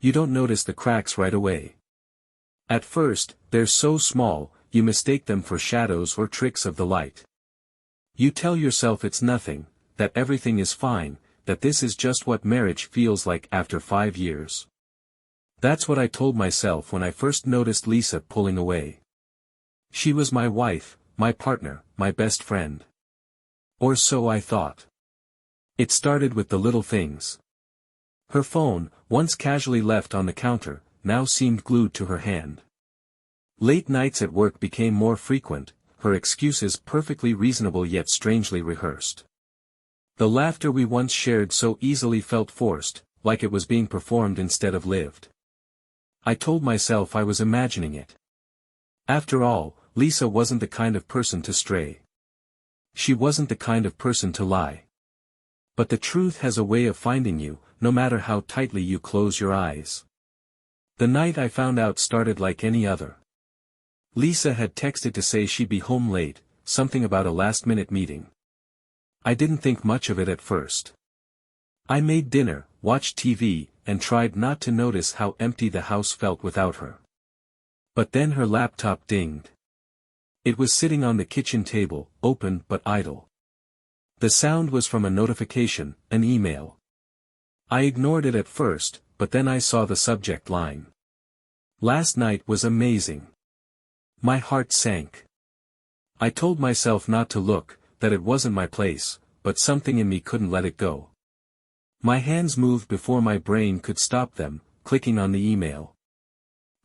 You don't notice the cracks right away. At first, they're so small, you mistake them for shadows or tricks of the light. You tell yourself it's nothing, that everything is fine, that this is just what marriage feels like after 5 years. That's what I told myself when I first noticed Lisa pulling away. She was my wife, my partner, my best friend. Or so I thought. It started with the little things. Her phone, once casually left on the counter, now seemed glued to her hand. Late nights at work became more frequent, her excuses perfectly reasonable yet strangely rehearsed. The laughter we once shared so easily felt forced, like it was being performed instead of lived. I told myself I was imagining it. After all, Lisa wasn't the kind of person to stray. She wasn't the kind of person to lie. But the truth has a way of finding you, no matter how tightly you close your eyes. The night I found out started like any other. Lisa had texted to say she'd be home late, something about a last-minute meeting. I didn't think much of it at first. I made dinner, watched TV, and tried not to notice how empty the house felt without her. But then her laptop dinged. It was sitting on the kitchen table, open but idle. The sound was from a notification, an email. I ignored it at first, but then I saw the subject line. Last night was amazing. My heart sank. I told myself not to look, that it wasn't my place, but something in me couldn't let it go. My hands moved before my brain could stop them, clicking on the email.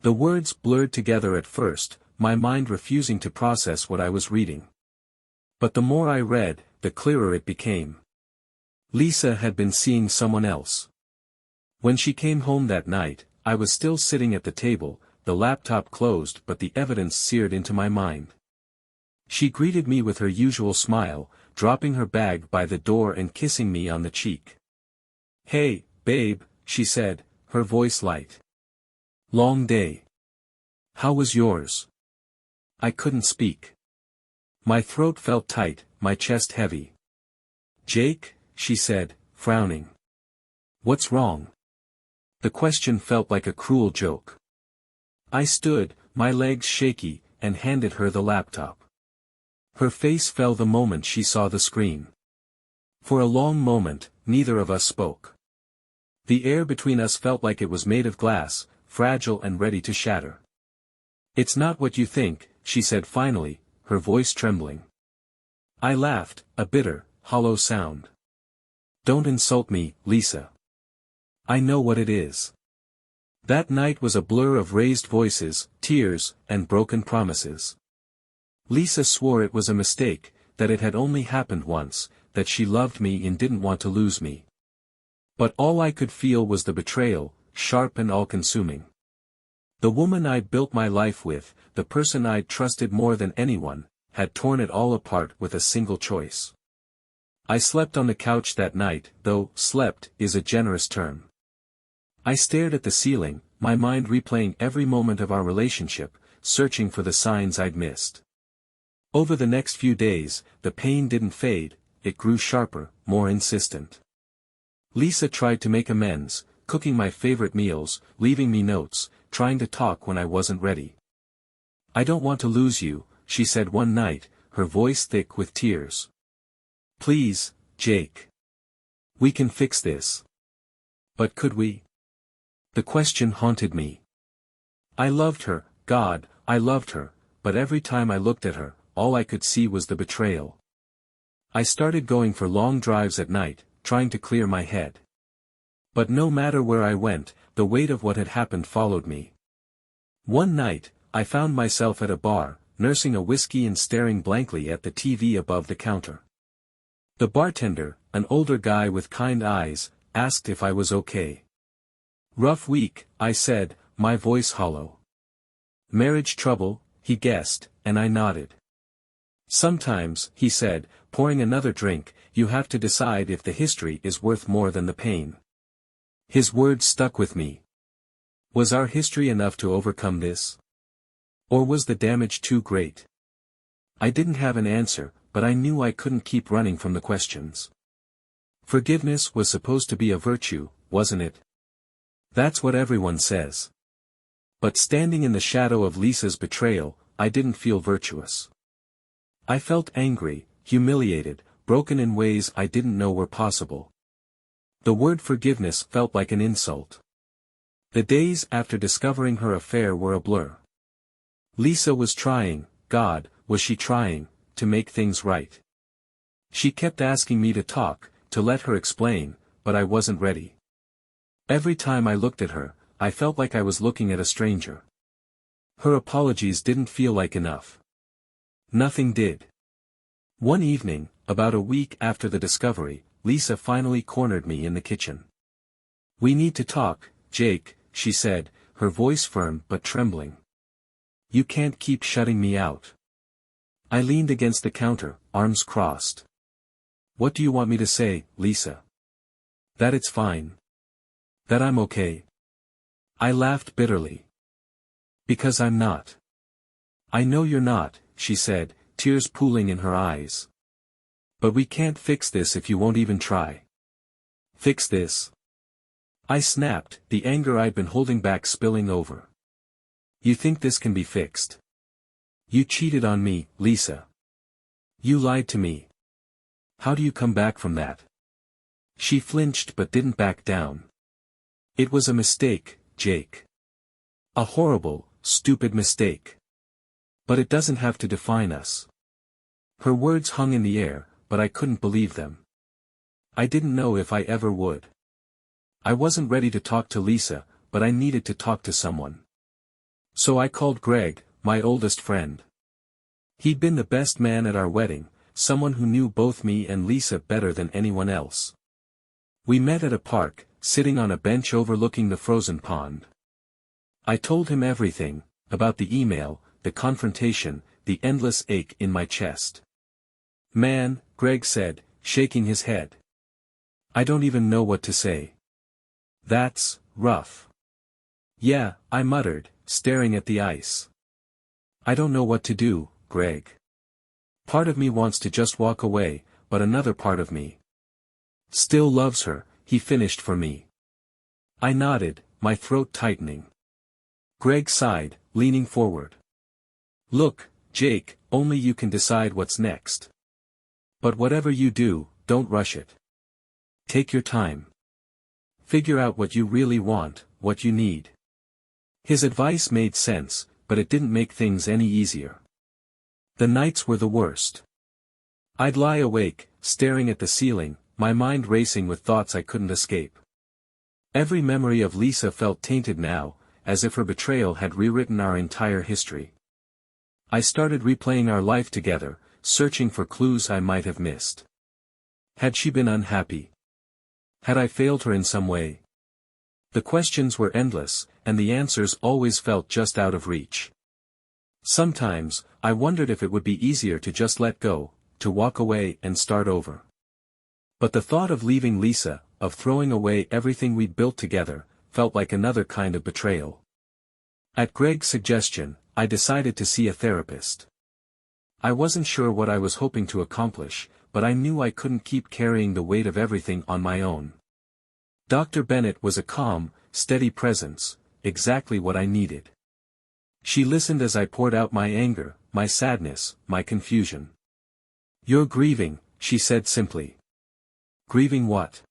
The words blurred together at first, my mind refusing to process what I was reading. But the more I read, the clearer it became. Lisa had been seeing someone else. When she came home that night, I was still sitting at the table, the laptop closed but the evidence seared into my mind. She greeted me with her usual smile, dropping her bag by the door and kissing me on the cheek. "Hey, babe," she said, her voice light. "Long day. How was yours?" I couldn't speak. My throat felt tight, my chest heavy. "Jake," she said, frowning. "What's wrong?" The question felt like a cruel joke. I stood, my legs shaky, and handed her the laptop. Her face fell the moment she saw the screen. For a long moment, neither of us spoke. The air between us felt like it was made of glass, fragile and ready to shatter. "It's not what you think," she said finally, her voice trembling. I laughed, a bitter, hollow sound. "Don't insult me, Lisa. I know what it is." That night was a blur of raised voices, tears, and broken promises. Lisa swore it was a mistake, that it had only happened once, that she loved me and didn't want to lose me. But all I could feel was the betrayal, sharp and all-consuming. The woman I'd built my life with, the person I'd trusted more than anyone, had torn it all apart with a single choice. I slept on the couch that night, though "slept" is a generous term. I stared at the ceiling, my mind replaying every moment of our relationship, searching for the signs I'd missed. Over the next few days, the pain didn't fade, it grew sharper, more insistent. Lisa tried to make amends, cooking my favorite meals, leaving me notes, trying to talk when I wasn't ready. "I don't want to lose you," she said one night, her voice thick with tears. "Please, Jake. We can fix this." But could we? The question haunted me. I loved her, God, I loved her, but every time I looked at her, all I could see was the betrayal. I started going for long drives at night, trying to clear my head. But no matter where I went, the weight of what had happened followed me. One night, I found myself at a bar, nursing a whiskey and staring blankly at the TV above the counter. The bartender, an older guy with kind eyes, asked if I was okay. "Rough week," I said, my voice hollow. "Marriage trouble," he guessed, and I nodded. "Sometimes," he said, pouring another drink, "you have to decide if the history is worth more than the pain." His words stuck with me. Was our history enough to overcome this? Or was the damage too great? I didn't have an answer, but I knew I couldn't keep running from the questions. Forgiveness was supposed to be a virtue, wasn't it? That's what everyone says. But standing in the shadow of Lisa's betrayal, I didn't feel virtuous. I felt angry, humiliated, broken in ways I didn't know were possible. The word forgiveness felt like an insult. The days after discovering her affair were a blur. Lisa was trying, God, was she trying, to make things right? She kept asking me to talk, to let her explain, but I wasn't ready. Every time I looked at her, I felt like I was looking at a stranger. Her apologies didn't feel like enough. Nothing did. One evening, about a week after the discovery, Lisa finally cornered me in the kitchen. "We need to talk, Jake," she said, her voice firm but trembling. "You can't keep shutting me out." I leaned against the counter, arms crossed. "What do you want me to say, Lisa?" "That it's fine. That I'm okay." I laughed bitterly. "Because I'm not." "I know you're not," she said, tears pooling in her eyes. "But we can't fix this if you won't even try." "Fix this?" I snapped, the anger I'd been holding back spilling over. "You think this can be fixed? You cheated on me, Lisa. You lied to me. How do you come back from that?" She flinched but didn't back down. "It was a mistake, Jake. A horrible, stupid mistake. But it doesn't have to define us." Her words hung in the air, but I couldn't believe them. I didn't know if I ever would. I wasn't ready to talk to Lisa, but I needed to talk to someone. So I called Greg, my oldest friend. He'd been the best man at our wedding, someone who knew both me and Lisa better than anyone else. We met at a park, sitting on a bench overlooking the frozen pond. I told him everything, about the email, the confrontation, the endless ache in my chest. "Man," Greg said, shaking his head. "I don't even know what to say." "That's rough." "Yeah," I muttered, staring at the ice. "I don't know what to do, Greg. Part of me wants to just walk away, but another part of me still loves her," he finished for me. I nodded, my throat tightening. Greg sighed, leaning forward. "Look, Jake, only you can decide what's next. But whatever you do, don't rush it. Take your time. Figure out what you really want, what you need." His advice made sense, but it didn't make things any easier. The nights were the worst. I'd lie awake, staring at the ceiling, my mind racing with thoughts I couldn't escape. Every memory of Lisa felt tainted now, as if her betrayal had rewritten our entire history. I started replaying our life together, searching for clues I might have missed. Had she been unhappy? Had I failed her in some way? The questions were endless, and the answers always felt just out of reach. Sometimes, I wondered if it would be easier to just let go, to walk away and start over. But the thought of leaving Lisa, of throwing away everything we'd built together, felt like another kind of betrayal. At Greg's suggestion, I decided to see a therapist. I wasn't sure what I was hoping to accomplish, but I knew I couldn't keep carrying the weight of everything on my own. Dr. Bennett was a calm, steady presence, exactly what I needed. She listened as I poured out my anger, my sadness, my confusion. "You're grieving," she said simply. "Grieving what?"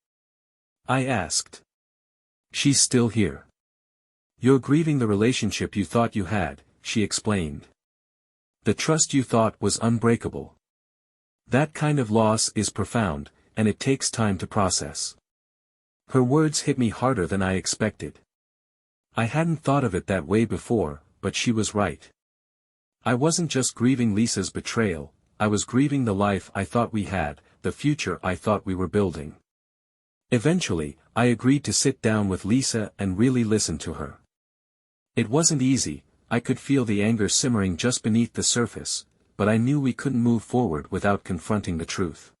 I asked. "She's still here. You're grieving the relationship you thought you had," she explained. "The trust you thought was unbreakable. That kind of loss is profound, and it takes time to process." Her words hit me harder than I expected. I hadn't thought of it that way before, but she was right. I wasn't just grieving Lisa's betrayal, I was grieving the life I thought we had, the future I thought we were building. Eventually, I agreed to sit down with Lisa and really listen to her. It wasn't easy, I could feel the anger simmering just beneath the surface, but I knew we couldn't move forward without confronting the truth.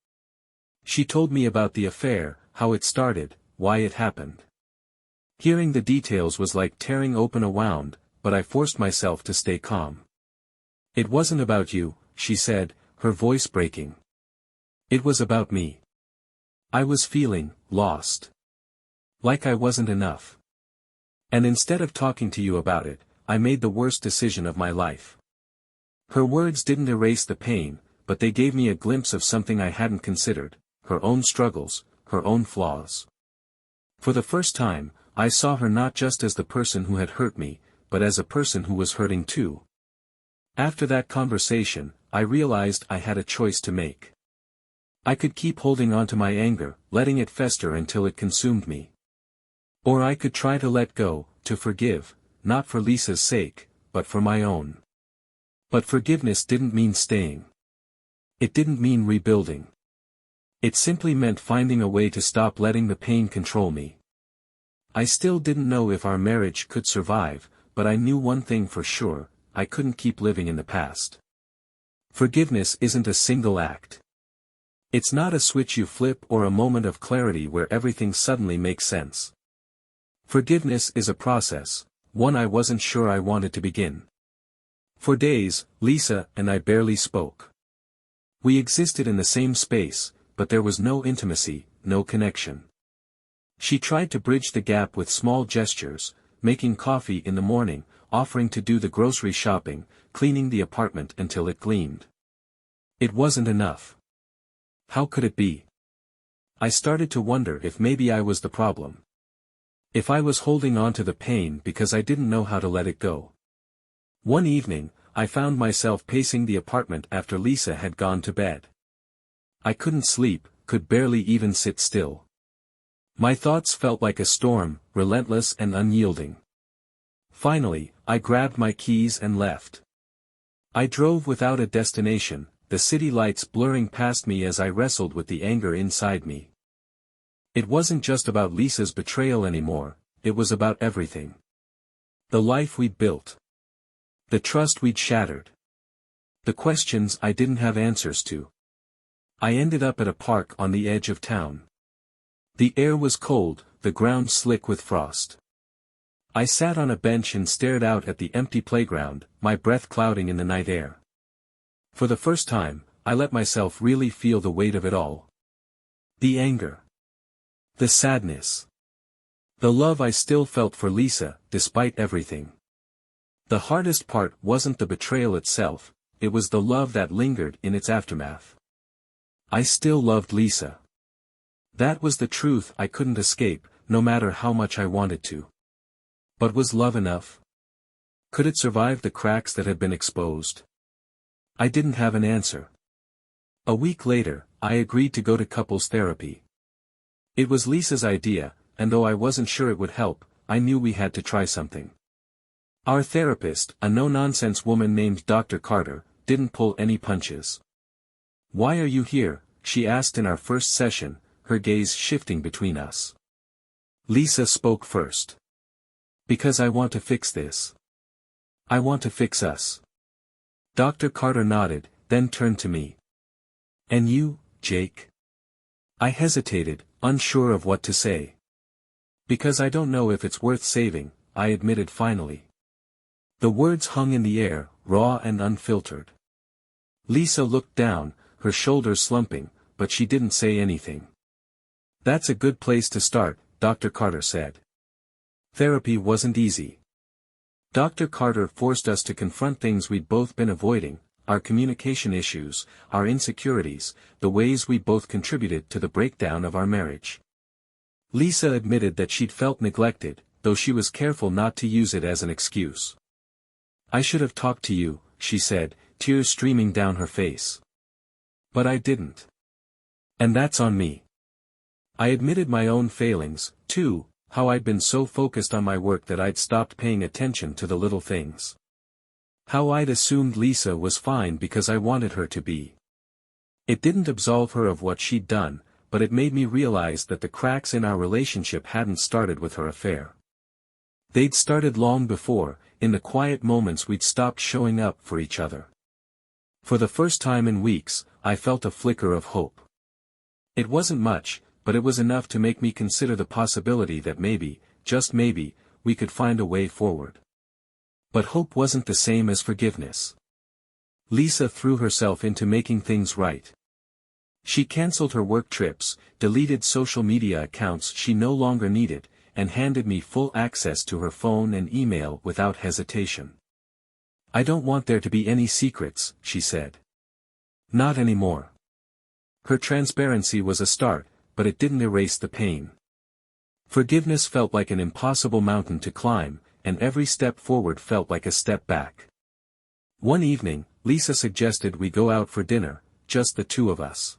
She told me about the affair, how it started, why it happened. Hearing the details was like tearing open a wound, but I forced myself to stay calm. "It wasn't about you," she said, her voice breaking. "It was about me. I was feeling lost. Like I wasn't enough. And instead of talking to you about it, I made the worst decision of my life. Her words didn't erase the pain, but they gave me a glimpse of something I hadn't considered, her own struggles, her own flaws. For the first time, I saw her not just as the person who had hurt me, but as a person who was hurting too. After that conversation, I realized I had a choice to make. I could keep holding on to my anger, letting it fester until it consumed me. Or I could try to let go, to forgive, not for Lisa's sake, but for my own. But forgiveness didn't mean staying. It didn't mean rebuilding. It simply meant finding a way to stop letting the pain control me. I still didn't know if our marriage could survive, but I knew one thing for sure: I couldn't keep living in the past. Forgiveness isn't a single act. It's not a switch you flip or a moment of clarity where everything suddenly makes sense. Forgiveness is a process, one I wasn't sure I wanted to begin. For days, Lisa and I barely spoke. We existed in the same space, but there was no intimacy, no connection. She tried to bridge the gap with small gestures, making coffee in the morning, offering to do the grocery shopping, cleaning the apartment until it gleamed. It wasn't enough. How could it be? I started to wonder if maybe I was the problem. If I was holding on to the pain because I didn't know how to let it go. One evening, I found myself pacing the apartment after Lisa had gone to bed. I couldn't sleep, could barely even sit still. My thoughts felt like a storm, relentless and unyielding. Finally, I grabbed my keys and left. I drove without a destination, the city lights blurring past me as I wrestled with the anger inside me. It wasn't just about Lisa's betrayal anymore, it was about everything. The life we'd built. The trust we'd shattered. The questions I didn't have answers to. I ended up at a park on the edge of town. The air was cold, the ground slick with frost. I sat on a bench and stared out at the empty playground, my breath clouding in the night air. For the first time, I let myself really feel the weight of it all. The anger. The sadness. The love I still felt for Lisa, despite everything. The hardest part wasn't the betrayal itself, it was the love that lingered in its aftermath. I still loved Lisa. That was the truth I couldn't escape, no matter how much I wanted to. But was love enough? Could it survive the cracks that had been exposed? I didn't have an answer. A week later, I agreed to go to couples therapy. It was Lisa's idea, and though I wasn't sure it would help, I knew we had to try something. Our therapist, a no-nonsense woman named Dr. Carter, didn't pull any punches. "Why are you here?" she asked in our first session, her gaze shifting between us. Lisa spoke first. "Because I want to fix this. I want to fix us." Dr. Carter nodded, then turned to me. "And you, Jake?" I hesitated, unsure of what to say. "Because I don't know if it's worth saving," I admitted finally. The words hung in the air, raw and unfiltered. Lisa looked down, her shoulders slumping, but she didn't say anything. "That's a good place to start," Dr. Carter said. Therapy wasn't easy. Dr. Carter forced us to confront things we'd both been avoiding, our communication issues, our insecurities, the ways we both contributed to the breakdown of our marriage. Lisa admitted that she'd felt neglected, though she was careful not to use it as an excuse. "I should have talked to you," she said, tears streaming down her face. "But I didn't. And that's on me." I admitted my own failings, too, how I'd been so focused on my work that I'd stopped paying attention to the little things. How I'd assumed Lisa was fine because I wanted her to be. It didn't absolve her of what she'd done, but it made me realize that the cracks in our relationship hadn't started with her affair. They'd started long before, in the quiet moments we'd stopped showing up for each other. For the first time in weeks, I felt a flicker of hope. It wasn't much, but it was enough to make me consider the possibility that maybe, just maybe, we could find a way forward. But hope wasn't the same as forgiveness. Lisa threw herself into making things right. She canceled her work trips, deleted social media accounts she no longer needed, and handed me full access to her phone and email without hesitation. "I don't want there to be any secrets," she said. "Not anymore." Her transparency was a start, but it didn't erase the pain. Forgiveness felt like an impossible mountain to climb, and every step forward felt like a step back. One evening, Lisa suggested we go out for dinner, just the two of us.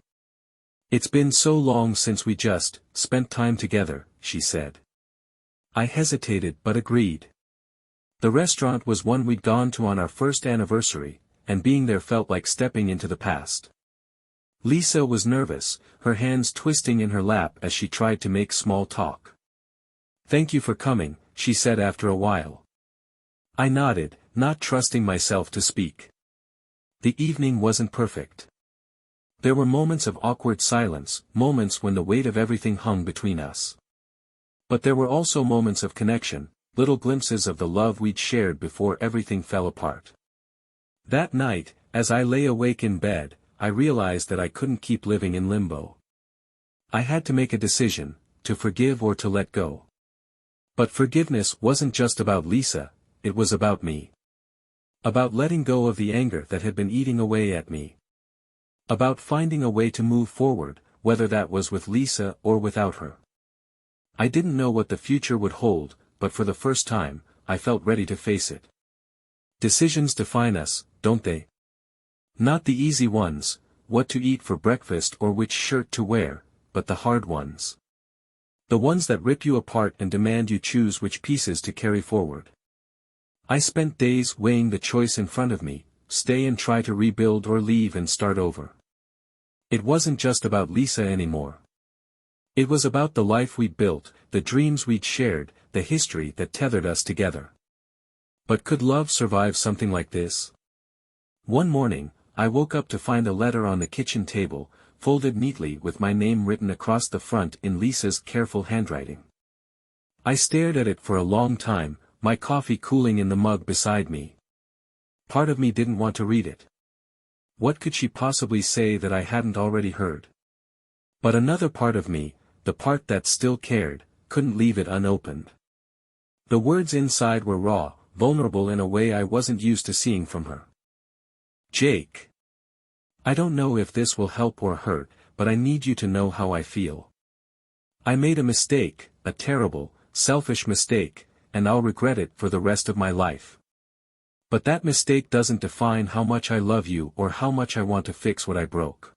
"It's been so long since we just spent time together," she said. I hesitated but agreed. The restaurant was one we'd gone to on our first anniversary, and being there felt like stepping into the past. Lisa was nervous, her hands twisting in her lap as she tried to make small talk. "Thank you for coming," she said after a while. I nodded, not trusting myself to speak. The evening wasn't perfect. There were moments of awkward silence, moments when the weight of everything hung between us. But there were also moments of connection, little glimpses of the love we'd shared before everything fell apart. That night, as I lay awake in bed, I realized that I couldn't keep living in limbo. I had to make a decision, to forgive or to let go. But forgiveness wasn't just about Lisa, it was about me. About letting go of the anger that had been eating away at me. About finding a way to move forward, whether that was with Lisa or without her. I didn't know what the future would hold, but for the first time, I felt ready to face it. Decisions define us, don't they? Not the easy ones, what to eat for breakfast or which shirt to wear, but the hard ones. The ones that rip you apart and demand you choose which pieces to carry forward. I spent days weighing the choice in front of me, stay and try to rebuild or leave and start over. It wasn't just about Lisa anymore. It was about the life we'd built, the dreams we'd shared, the history that tethered us together. But could love survive something like this? One morning, I woke up to find a letter on the kitchen table, folded neatly with my name written across the front in Lisa's careful handwriting. I stared at it for a long time, my coffee cooling in the mug beside me. Part of me didn't want to read it. What could she possibly say that I hadn't already heard? But another part of me, the part that still cared, couldn't leave it unopened. The words inside were raw, vulnerable in a way I wasn't used to seeing from her. "Jake. I don't know if this will help or hurt, but I need you to know how I feel. I made a mistake, a terrible, selfish mistake, and I'll regret it for the rest of my life. But that mistake doesn't define how much I love you or how much I want to fix what I broke.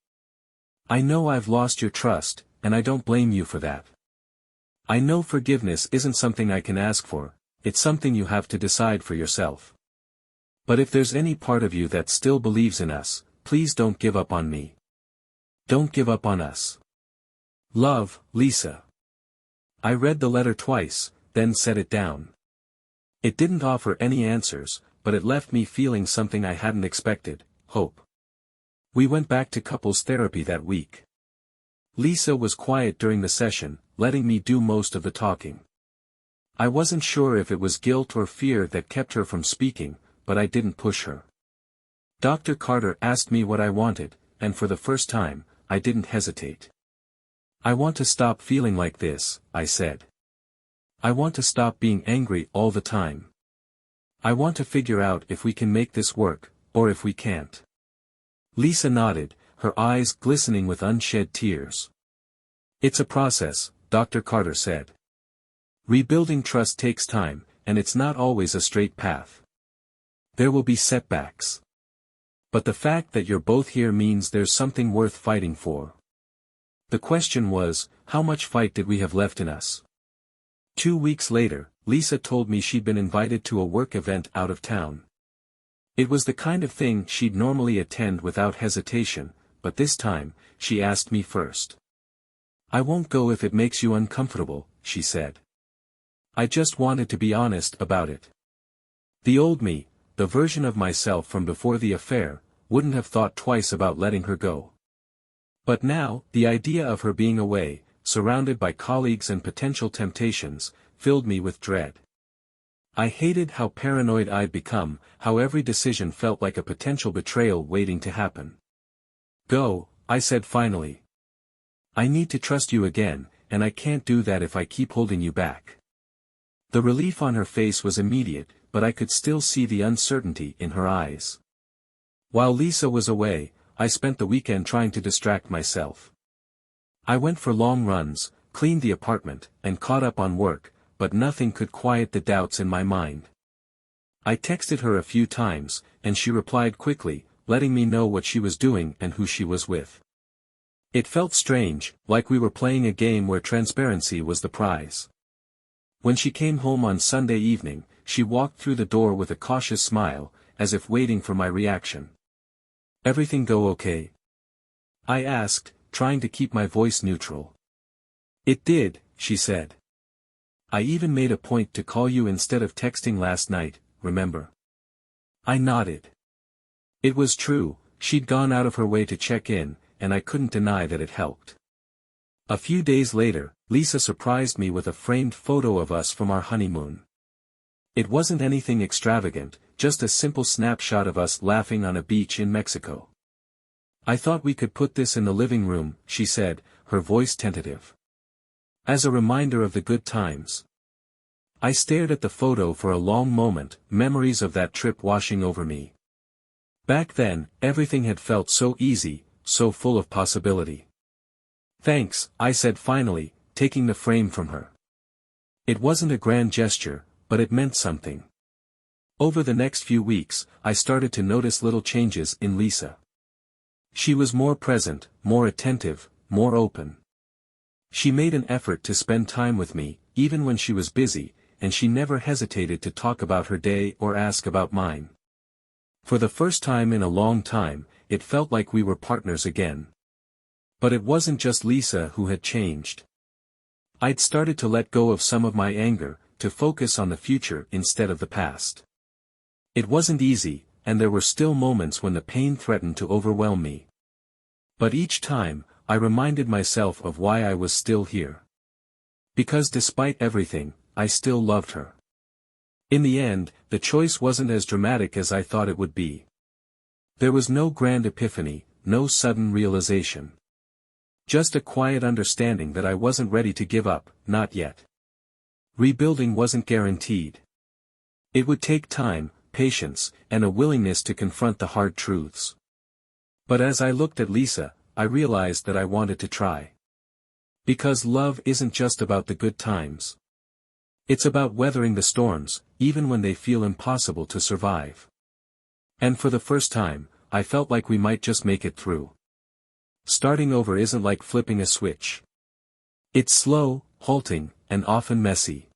I know I've lost your trust, and I don't blame you for that. I know forgiveness isn't something I can ask for, it's something you have to decide for yourself. But if there's any part of you that still believes in us, please don't give up on me. Don't give up on us. Love, Lisa." I read the letter twice, then set it down. It didn't offer any answers, but it left me feeling something I hadn't expected, hope. We went back to couples therapy that week. Lisa was quiet during the session, letting me do most of the talking. I wasn't sure if it was guilt or fear that kept her from speaking, but I didn't push her. Dr. Carter asked me what I wanted, and for the first time, I didn't hesitate. "I want to stop feeling like this," I said. "I want to stop being angry all the time. I want to figure out if we can make this work, or if we can't." Lisa nodded, her eyes glistening with unshed tears. "It's a process," Dr. Carter said. "Rebuilding trust takes time, and it's not always a straight path. There will be setbacks. But the fact that you're both here means there's something worth fighting for." The question was, how much fight did we have left in us? 2 weeks later, Lisa told me she'd been invited to a work event out of town. It was the kind of thing she'd normally attend without hesitation, but this time, she asked me first. "I won't go if it makes you uncomfortable," she said. I just wanted to be honest about it. The old me, the version of myself from before the affair, wouldn't have thought twice about letting her go. But now, the idea of her being away, surrounded by colleagues and potential temptations, filled me with dread. I hated how paranoid I'd become, how every decision felt like a potential betrayal waiting to happen. "Go," I said finally. "I need to trust you again, and I can't do that if I keep holding you back." The relief on her face was immediate, but I could still see the uncertainty in her eyes. While Lisa was away, I spent the weekend trying to distract myself. I went for long runs, cleaned the apartment, and caught up on work, but nothing could quiet the doubts in my mind. I texted her a few times, and she replied quickly, letting me know what she was doing and who she was with. It felt strange, like we were playing a game where transparency was the prize. When she came home on Sunday evening, she walked through the door with a cautious smile, as if waiting for my reaction. "Everything go okay?" I asked, trying to keep my voice neutral. "It did," she said. "I even made a point to call you instead of texting last night, remember?" I nodded. It was true, she'd gone out of her way to check in, and I couldn't deny that it helped. A few days later, Lisa surprised me with a framed photo of us from our honeymoon. It wasn't anything extravagant, just a simple snapshot of us laughing on a beach in Mexico. "I thought we could put this in the living room," she said, her voice tentative. "As a reminder of the good times." I stared at the photo for a long moment, memories of that trip washing over me. Back then, everything had felt so easy, so full of possibility. "Thanks," I said finally, taking the frame from her. It wasn't a grand gesture, but it meant something. Over the next few weeks, I started to notice little changes in Lisa. She was more present, more attentive, more open. She made an effort to spend time with me, even when she was busy, and she never hesitated to talk about her day or ask about mine. For the first time in a long time, it felt like we were partners again. But it wasn't just Lisa who had changed. I'd started to let go of some of my anger, to focus on the future instead of the past. It wasn't easy, and there were still moments when the pain threatened to overwhelm me. But each time, I reminded myself of why I was still here. Because despite everything, I still loved her. In the end, the choice wasn't as dramatic as I thought it would be. There was no grand epiphany, no sudden realization. Just a quiet understanding that I wasn't ready to give up, not yet. Rebuilding wasn't guaranteed. It would take time, patience, and a willingness to confront the hard truths. But as I looked at Lisa, I realized that I wanted to try. Because love isn't just about the good times. It's about weathering the storms, even when they feel impossible to survive. And for the first time, I felt like we might just make it through. Starting over isn't like flipping a switch. It's slow, halting, and often messy.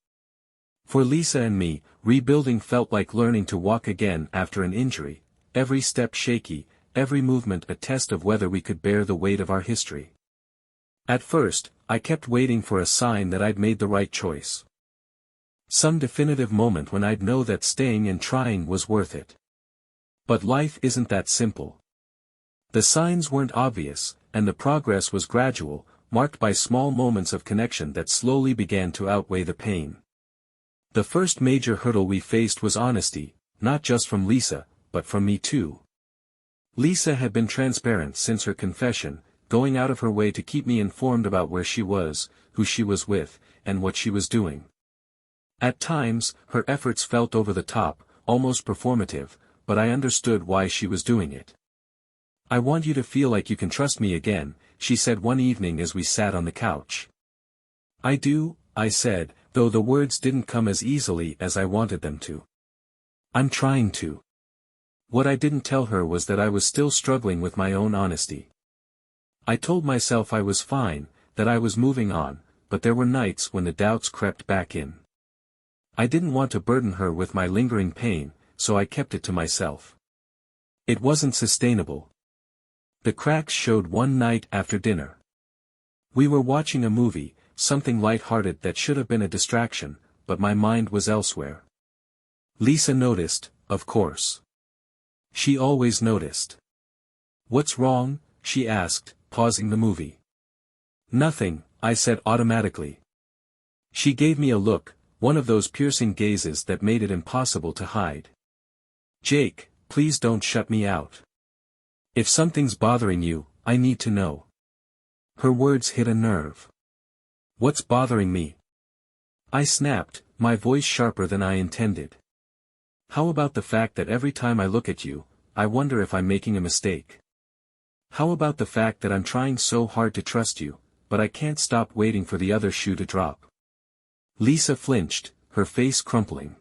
For Lisa and me, rebuilding felt like learning to walk again after an injury, every step shaky, every movement a test of whether we could bear the weight of our history. At first, I kept waiting for a sign that I'd made the right choice. Some definitive moment when I'd know that staying and trying was worth it. But life isn't that simple. The signs weren't obvious, and the progress was gradual, marked by small moments of connection that slowly began to outweigh the pain. The first major hurdle we faced was honesty, not just from Lisa, but from me too. Lisa had been transparent since her confession, going out of her way to keep me informed about where she was, who she was with, and what she was doing. At times, her efforts felt over the top, almost performative, but I understood why she was doing it. "I want you to feel like you can trust me again," she said one evening as we sat on the couch. "I do," I said, though the words didn't come as easily as I wanted them to. "I'm trying to." What I didn't tell her was that I was still struggling with my own honesty. I told myself I was fine, that I was moving on, but there were nights when the doubts crept back in. I didn't want to burden her with my lingering pain, so I kept it to myself. It wasn't sustainable. The cracks showed one night after dinner. We were watching a movie, something light-hearted that should have been a distraction, but my mind was elsewhere. Lisa noticed, of course. She always noticed. "What's wrong?" she asked, pausing the movie. "Nothing," I said automatically. She gave me a look, one of those piercing gazes that made it impossible to hide. "Jake, please don't shut me out. If something's bothering you, I need to know." Her words hit a nerve. "What's bothering me?" I snapped, my voice sharper than I intended. How about the fact that every time I look at you, I wonder if I'm making a mistake? How about the fact that I'm trying so hard to trust you, but I can't stop waiting for the other shoe to drop? Lisa flinched, her face crumpling.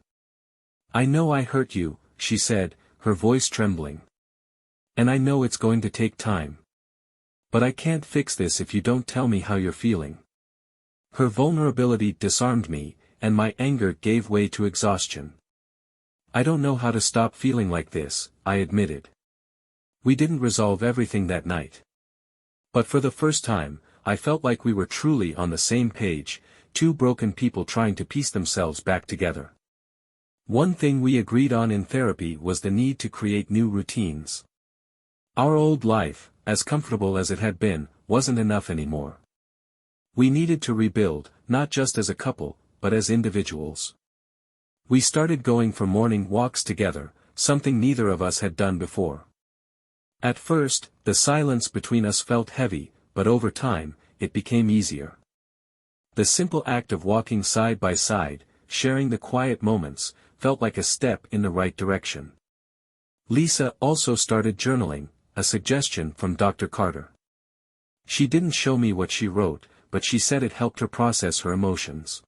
I know I hurt you, she said, her voice trembling. And I know it's going to take time. But I can't fix this if you don't tell me how you're feeling. Her vulnerability disarmed me, and my anger gave way to exhaustion. I don't know how to stop feeling like this, I admitted. We didn't resolve everything that night. But for the first time, I felt like we were truly on the same page, two broken people trying to piece themselves back together. One thing we agreed on in therapy was the need to create new routines. Our old life, as comfortable as it had been, wasn't enough anymore. We needed to rebuild, not just as a couple, but as individuals. We started going for morning walks together, something neither of us had done before. At first, the silence between us felt heavy, but over time, it became easier. The simple act of walking side by side, sharing the quiet moments, felt like a step in the right direction. Lisa also started journaling, a suggestion from Dr. Carter. She didn't show me what she wrote, but she said it helped her process her emotions.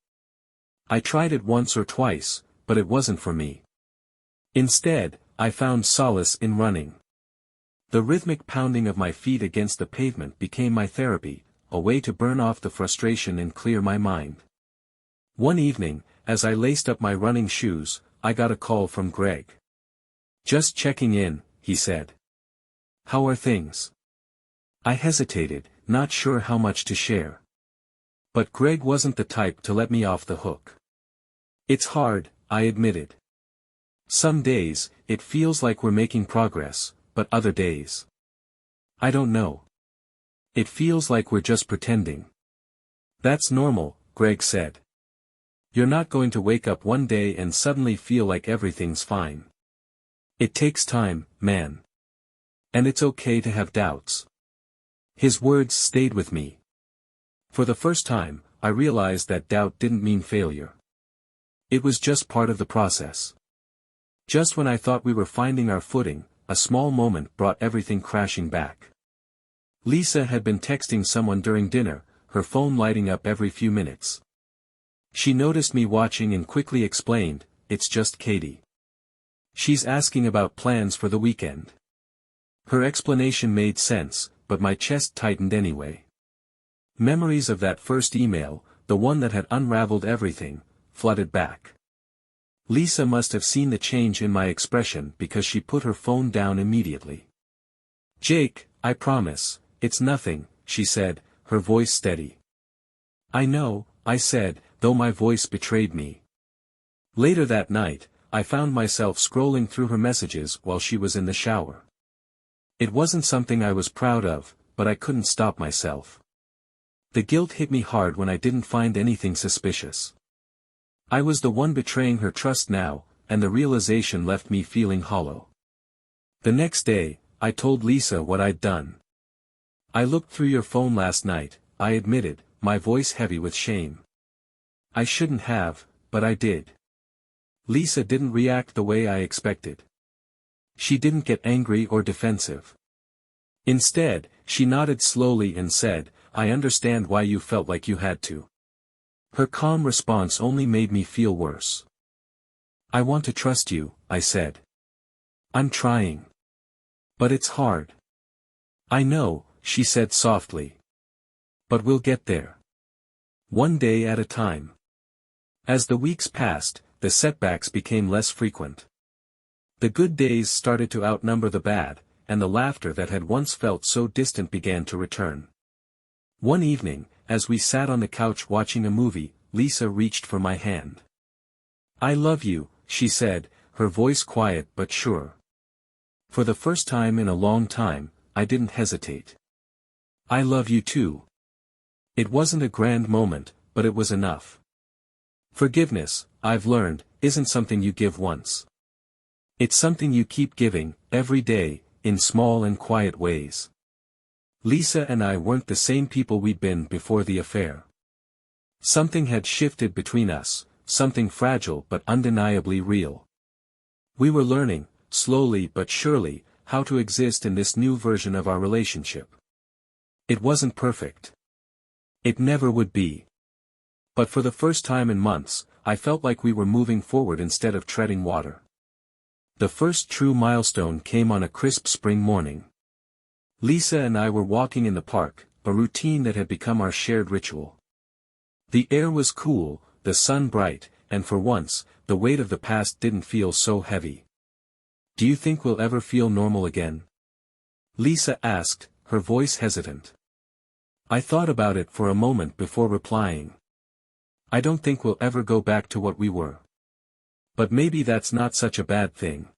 I tried it once or twice, but it wasn't for me. Instead, I found solace in running. The rhythmic pounding of my feet against the pavement became my therapy, a way to burn off the frustration and clear my mind. One evening, as I laced up my running shoes, I got a call from Greg. Just checking in, he said. How are things? I hesitated, not sure how much to share. But Greg wasn't the type to let me off the hook. It's hard, I admitted. Some days, it feels like we're making progress, but other days, I don't know. It feels like we're just pretending. That's normal, Greg said. You're not going to wake up one day and suddenly feel like everything's fine. It takes time, man. And it's okay to have doubts. His words stayed with me. For the first time, I realized that doubt didn't mean failure. It was just part of the process. Just when I thought we were finding our footing, a small moment brought everything crashing back. Lisa had been texting someone during dinner, her phone lighting up every few minutes. She noticed me watching and quickly explained, "It's just Katie. She's asking about plans for the weekend." Her explanation made sense, but my chest tightened anyway. Memories of that first email, the one that had unraveled everything, flooded back. Lisa must have seen the change in my expression because she put her phone down immediately. "Jake, I promise, it's nothing," she said, her voice steady. "I know," I said, though my voice betrayed me. Later that night, I found myself scrolling through her messages while she was in the shower. It wasn't something I was proud of, but I couldn't stop myself. The guilt hit me hard when I didn't find anything suspicious. I was the one betraying her trust now, and the realization left me feeling hollow. The next day, I told Lisa what I'd done. "I looked through your phone last night," I admitted, my voice heavy with shame. "I shouldn't have, but I did." Lisa didn't react the way I expected. She didn't get angry or defensive. Instead, she nodded slowly and said, "I understand why you felt like you had to." Her calm response only made me feel worse. "I want to trust you," I said. "I'm trying. But it's hard." "I know," she said softly. "But we'll get there. One day at a time." As the weeks passed, the setbacks became less frequent. The good days started to outnumber the bad, and the laughter that had once felt so distant began to return. One evening, as we sat on the couch watching a movie, Lisa reached for my hand. "I love you," she said, her voice quiet but sure. For the first time in a long time, I didn't hesitate. "I love you too." It wasn't a grand moment, but it was enough. Forgiveness, I've learned, isn't something you give once. It's something you keep giving, every day, in small and quiet ways. Lisa and I weren't the same people we'd been before the affair. Something had shifted between us, something fragile but undeniably real. We were learning, slowly but surely, how to exist in this new version of our relationship. It wasn't perfect. It never would be. But for the first time in months, I felt like we were moving forward instead of treading water. The first true milestone came on a crisp spring morning. Lisa and I were walking in the park, a routine that had become our shared ritual. The air was cool, the sun bright, and for once, the weight of the past didn't feel so heavy. "Do you think we'll ever feel normal again?" Lisa asked, her voice hesitant. I thought about it for a moment before replying. "I don't think we'll ever go back to what we were. But maybe that's not such a bad thing."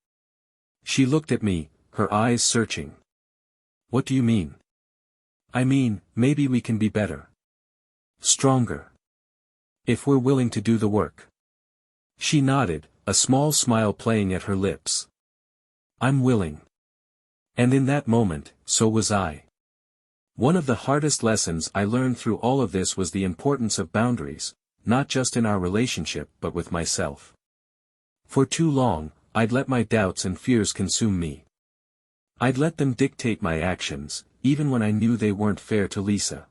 She looked at me, her eyes searching. "What do you mean?" "I mean, maybe we can be better. Stronger. If we're willing to do the work." She nodded, a small smile playing at her lips. "I'm willing." And in that moment, so was I. One of the hardest lessons I learned through all of this was the importance of boundaries, not just in our relationship but with myself. For too long, I'd let my doubts and fears consume me. I'd let them dictate my actions, even when I knew they weren't fair to Lisa.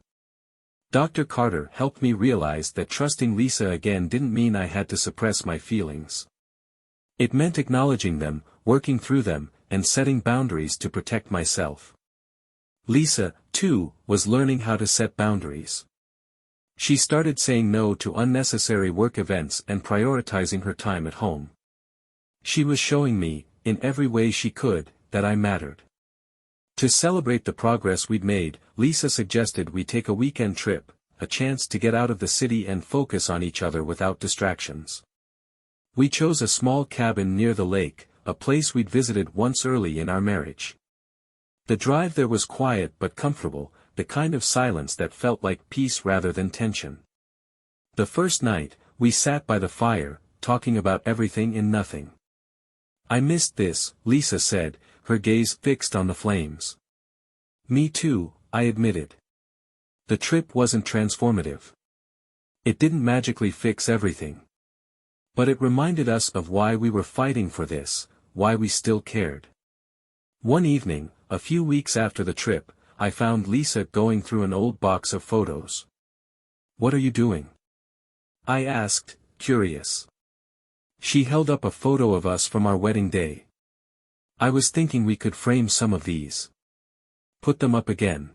Dr. Carter helped me realize that trusting Lisa again didn't mean I had to suppress my feelings. It meant acknowledging them, working through them, and setting boundaries to protect myself. Lisa, too, was learning how to set boundaries. She started saying no to unnecessary work events and prioritizing her time at home. She was showing me, in every way she could, that I mattered. To celebrate the progress we'd made, Lisa suggested we take a weekend trip, a chance to get out of the city and focus on each other without distractions. We chose a small cabin near the lake, a place we'd visited once early in our marriage. The drive there was quiet but comfortable, the kind of silence that felt like peace rather than tension. The first night, we sat by the fire, talking about everything and nothing. "I missed this," Lisa said, her gaze fixed on the flames. "Me too," I admitted. The trip wasn't transformative. It didn't magically fix everything. But it reminded us of why we were fighting for this, why we still cared. One evening, a few weeks after the trip, I found Lisa going through an old box of photos. "What are you doing?" I asked, curious. She held up a photo of us from our wedding day. "I was thinking we could frame some of these. Put them up again."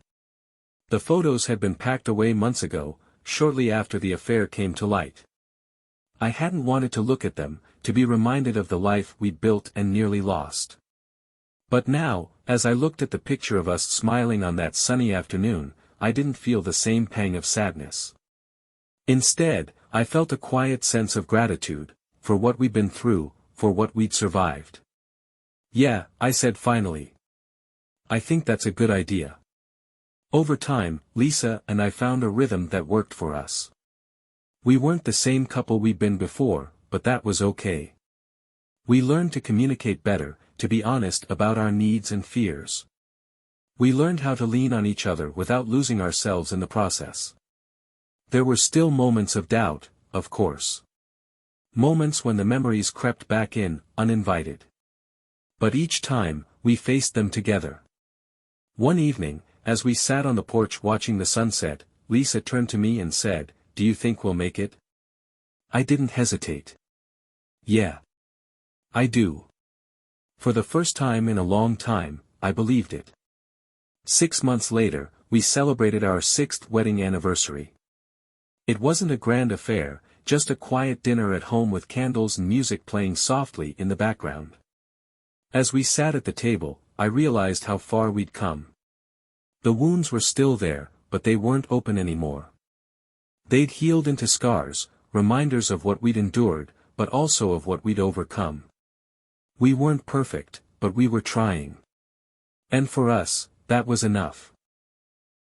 The photos had been packed away months ago, shortly after the affair came to light. I hadn't wanted to look at them, to be reminded of the life we'd built and nearly lost. But now, as I looked at the picture of us smiling on that sunny afternoon, I didn't feel the same pang of sadness. Instead, I felt a quiet sense of gratitude, for what we'd been through, for what we'd survived. "Yeah," I said finally. "I think that's a good idea." Over time, Lisa and I found a rhythm that worked for us. We weren't the same couple we'd been before, but that was okay. We learned to communicate better, to be honest about our needs and fears. We learned how to lean on each other without losing ourselves in the process. There were still moments of doubt, of course. Moments when the memories crept back in, uninvited. But each time, we faced them together. One evening, as we sat on the porch watching the sunset, Lisa turned to me and said, "Do you think we'll make it?" I didn't hesitate. "Yeah. I do." For the first time in a long time, I believed it. 6 months later, we celebrated our 6th wedding anniversary. It wasn't a grand affair, just a quiet dinner at home with candles and music playing softly in the background. As we sat at the table, I realized how far we'd come. The wounds were still there, but they weren't open anymore. They'd healed into scars, reminders of what we'd endured, but also of what we'd overcome. We weren't perfect, but we were trying. And for us, that was enough.